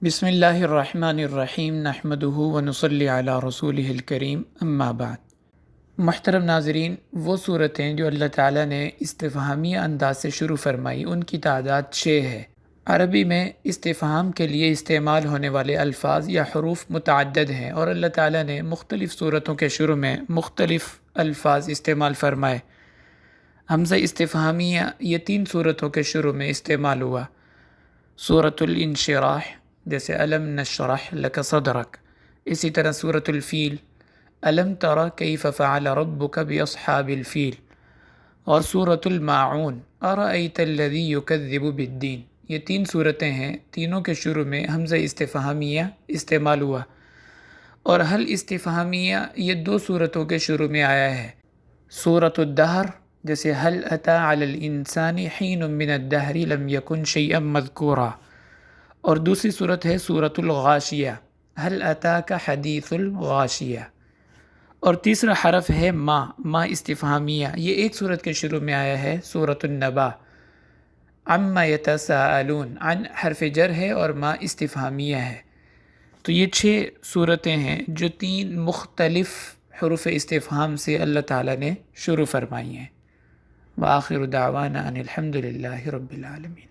بسم اللہ الرحمن الرحیم نحمدہ ونصلی علی رسولہ الکریم اما بعد۔ محترم ناظرین، وہ صورتیں جو اللہ تعالیٰ نے استفہامی انداز سے شروع فرمائی ان کی تعداد 6 ہے۔ عربی میں استفہام کے لیے استعمال ہونے والے الفاظ یا حروف متعدد ہیں اور اللہ تعالیٰ نے مختلف صورتوں کے شروع میں مختلف الفاظ استعمال فرمائے۔ حمزہ استفہامیہ یہ 3 صورتوں کے شروع میں استعمال ہوا۔ سورۃ الانشراح جیسے الم نشرح لک صدرک، اسی طرح سورۃ الفیل الم تر کیف فعل ربک باصحاب الفیل، اور سورۃ الماعون ارأیت الذی یکذب بالدین۔ یہ 3 صورتیں ہیں، تینوں کے شروع میں حمزہ استفہامیہ استعمال ہوا، اور حل استفہامیہ یہ 2 صورتوں کے شروع میں آیا ہے۔ سورۃ الدہر جیسے هل اتى علی الانسان حین من الدہر لم یکن شیئا مذکورا، اور دوسری صورت ہے سورۃ الغاشیہ هل اتاک حدیث الغاشیہ، اور تیسرا حرف ہے ما استفہامیہ، یہ ایک صورت کے شروع میں آیا ہے، سورۃ النبا عما یتساءلون، عن حرف جر ہے اور ما استفہامیہ ہے۔ تو یہ 6 صورتیں ہیں جو 3 مختلف حروف استفہام سے اللہ تعالیٰ نے شروع فرمائی ہیں۔ وآخر دعوانا ان الحمد للہ رب العالمین۔